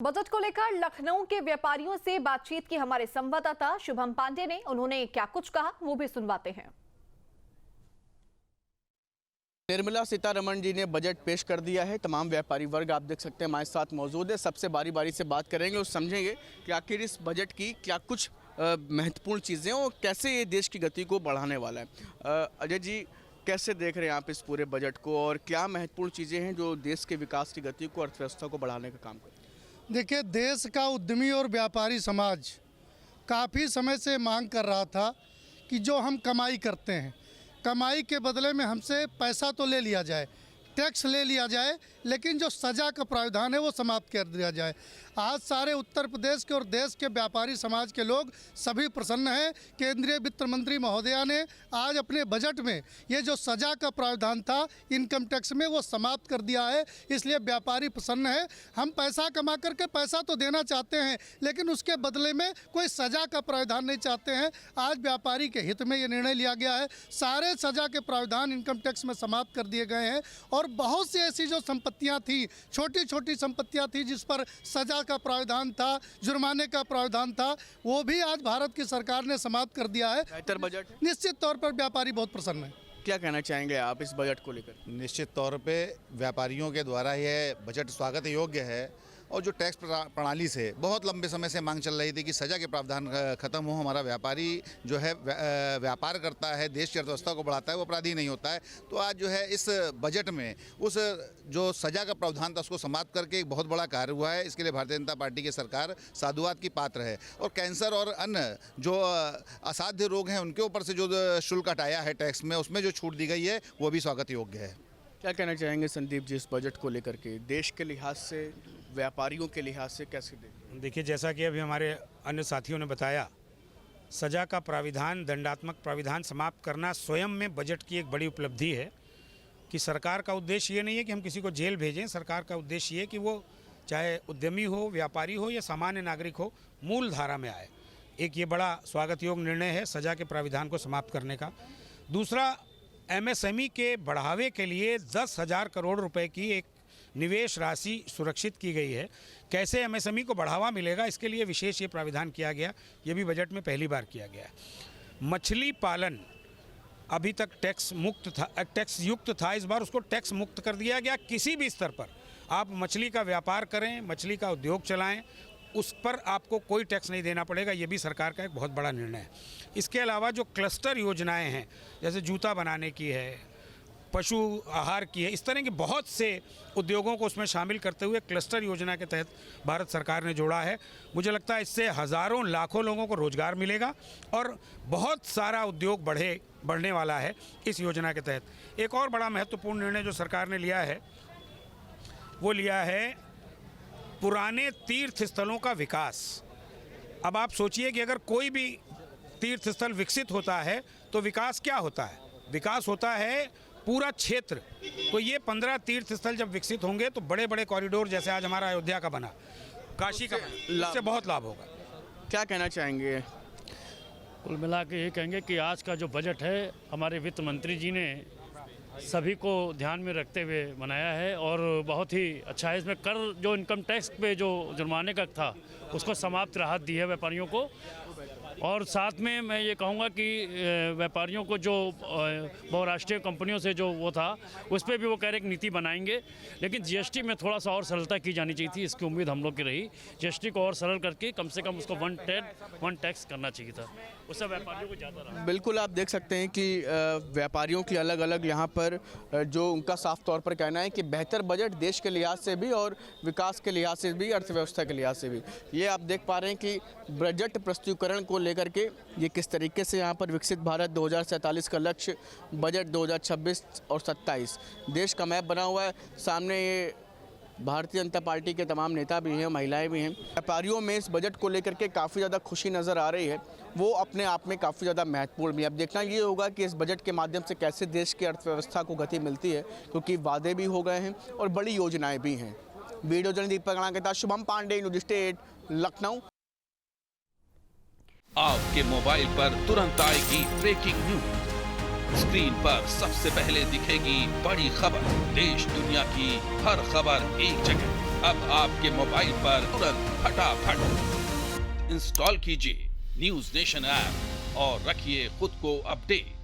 Budget को लेकर लखनऊ के व्यापारियों से बातचीत की हमारे संवाददाता शुभम पांडे ने। उन्होंने क्या कुछ कहा वो भी सुनवाते हैं। निर्मला सीतारमण जी ने बजट पेश कर दिया है। तमाम व्यापारी वर्ग आप देख सकते हैं हमारे साथ मौजूद है। सबसे बारी बारी से बात करेंगे और समझेंगे कि आखिर इस बजट की क्या कुछ महत्वपूर्ण चीज़ें और कैसे ये देश की गति को बढ़ाने वाला है। अजय जी, कैसे देख रहे हैं आप इस पूरे बजट को और क्या महत्वपूर्ण चीज़ें हैं जो देश के विकास की गति को, अर्थव्यवस्था को बढ़ाने का काम करें? देखिए, देश का उद्यमी और व्यापारी समाज काफ़ी समय से मांग कर रहा था कि जो हम कमाई करते हैं, कमाई के बदले में हमसे पैसा तो ले लिया जाए, टैक्स ले लिया जाए, लेकिन जो सज़ा का प्रावधान है वो समाप्त कर दिया जाए। आज सारे उत्तर प्रदेश के और देश के व्यापारी समाज के लोग सभी प्रसन्न हैं। केंद्रीय वित्त मंत्री महोदया ने आज अपने बजट में ये जो सज़ा का प्रावधान था इनकम टैक्स में वो समाप्त कर दिया है, इसलिए व्यापारी प्रसन्न है। हम पैसा कमा करके पैसा तो देना चाहते हैं, लेकिन उसके बदले में कोई सज़ा का प्रावधान नहीं चाहते हैं। आज व्यापारी के हित में ये निर्णय लिया गया है। सारे सज़ा के प्रावधान इनकम टैक्स में समाप्त कर दिए गए हैं और बहुत सी ऐसी जो संपत्तियां थी, छोटी छोटी संपत्तियां थी जिस पर सज़ा का प्रावधान था, जुर्माने का प्रावधान था, वो भी आज भारत की सरकार ने समाप्त कर दिया है। बेहतर बजट, निश्चित तौर पर व्यापारी बहुत प्रसन्न है। क्या कहना चाहेंगे आप इस बजट को लेकर? निश्चित तौर पे व्यापारियों के द्वारा यह बजट स्वागत योग्य है और जो टैक्स प्रणाली से बहुत लंबे समय से मांग चल रही थी कि सज़ा के प्रावधान खत्म हो, हमारा व्यापारी जो है व्यापार करता है, देश की अर्थव्यवस्था को बढ़ाता है, वो अपराधी नहीं होता है। तो आज जो है इस बजट में उस जो सज़ा का प्रावधान था उसको समाप्त करके एक बहुत बड़ा कार्य हुआ है। इसके लिए भारतीय जनता पार्टी की सरकार साधुवाद की पात्र है। और कैंसर और अन्य जो असाध्य रोग हैं उनके ऊपर से जो शुल्क हटाया है टैक्स में, उसमें जो छूट दी गई है वो भी स्वागत योग्य है। क्या कहना चाहेंगे संदीप जी इस बजट को लेकर के, देश के लिहाज से, व्यापारियों के लिहाज से कैसे देखें? देखिए, जैसा कि अभी हमारे अन्य साथियों ने बताया, सज़ा का प्राविधान, दंडात्मक प्राविधान समाप्त करना स्वयं में बजट की एक बड़ी उपलब्धि है कि सरकार का उद्देश्य ये नहीं है कि हम किसी को जेल भेजें। सरकार का उद्देश्य ये कि वो चाहे उद्यमी हो, व्यापारी हो या सामान्य नागरिक हो, मूल धारा में आए। एक ये बड़ा स्वागत योग्य निर्णय है सज़ा के प्राविधान को समाप्त करने का। दूसरा, एमएसएमई के बढ़ावे के लिए 10,000 करोड़ रुपए की एक निवेश राशि सुरक्षित की गई है। कैसे एमएसएमई को बढ़ावा मिलेगा, इसके लिए विशेष ये प्राविधान किया गया। ये भी बजट में पहली बार किया गया है। मछली पालन अभी तक टैक्स मुक्त था, टैक्स युक्त था, इस बार उसको टैक्स मुक्त कर दिया गया। किसी भी स्तर पर आप मछली का व्यापार करें, मछली का उद्योग चलाएं, उस पर आपको कोई टैक्स नहीं देना पड़ेगा। ये भी सरकार का एक बहुत बड़ा निर्णय है। इसके अलावा जो क्लस्टर योजनाएं हैं, जैसे जूता बनाने की है, पशु आहार की है, इस तरह के बहुत से उद्योगों को उसमें शामिल करते हुए क्लस्टर योजना के तहत भारत सरकार ने जोड़ा है। मुझे लगता है इससे हज़ारों लाखों लोगों को रोज़गार मिलेगा और बहुत सारा उद्योग बढ़ने वाला है इस योजना के तहत। एक और बड़ा महत्वपूर्ण निर्णय जो सरकार ने लिया है वो लिया है पुराने तीर्थ स्थलों का विकास। अब आप सोचिए कि अगर कोई भी तीर्थ स्थल विकसित होता है तो विकास क्या होता है? विकास होता है पूरा क्षेत्र। तो ये 15 तीर्थ स्थल जब विकसित होंगे तो बड़े बड़े कॉरिडोर, जैसे आज हमारा अयोध्या का बना, काशी का बना, इससे बहुत लाभ होगा। क्या कहना चाहेंगे? कुल मिला के ये कहेंगे कि आज का जो बजट है हमारे वित्त मंत्री जी ने सभी को ध्यान में रखते हुए बनाया है और बहुत ही अच्छा है। इसमें कर जो इनकम टैक्स पे जो जुर्माने का था उसको समाप्त राहत दी है व्यापारियों को। और साथ में मैं ये कहूँगा कि व्यापारियों को जो बहुराष्ट्रीय कंपनियों से जो वो था उस पर भी वो कह रहे एक नीति बनाएंगे, लेकिन जीएसटी में थोड़ा सा और सरलता की जानी चाहिए थी। इसकी उम्मीद हम लोग की रही। जीएसटी को और सरल करके कम से कम उसको वन टैक्स करना चाहिए था, उससे व्यापारियों को ज़्यादा रहा। बिल्कुल, आप देख सकते हैं कि व्यापारियों की अलग अलग यहाँ पर जो उनका साफ तौर पर कहना है कि बेहतर बजट देश के लिहाज से भी और विकास के लिहाज से भी, अर्थव्यवस्था के लिहाज से भी। ये आप देख पा रहे हैं कि बजट प्रस्तुतिकरण को लेकर के ये किस तरीके से यहाँ पर विकसित भारत 2047 का लक्ष्य, बजट 2026 और 27 देश का मैप बना हुआ है। सामने ये भारतीय जनता पार्टी के तमाम नेता भी हैं, महिलाएं भी हैं। व्यापारियों में इस बजट को लेकर के काफ़ी ज़्यादा खुशी नज़र आ रही है, वो अपने आप में काफ़ी ज़्यादा महत्वपूर्ण भी। अब देखना ये होगा कि इस बजट के माध्यम से कैसे देश की अर्थव्यवस्था को गति मिलती है, क्योंकि वादे भी हो गए हैं और बड़ी योजनाएँ भी हैं। वीडियो जर्नलिस्ट दीपक राणा के साथ शुभम पांडे, न्यूज स्टेट, लखनऊ। आपके मोबाइल पर तुरंत आएगी ब्रेकिंग न्यूज। स्क्रीन पर सबसे पहले दिखेगी बड़ी खबर। देश दुनिया की हर खबर एक जगह। अब आपके मोबाइल पर तुरंत फटाफट इंस्टॉल कीजिए न्यूज नेशन ऐप और रखिए खुद को अपडेट।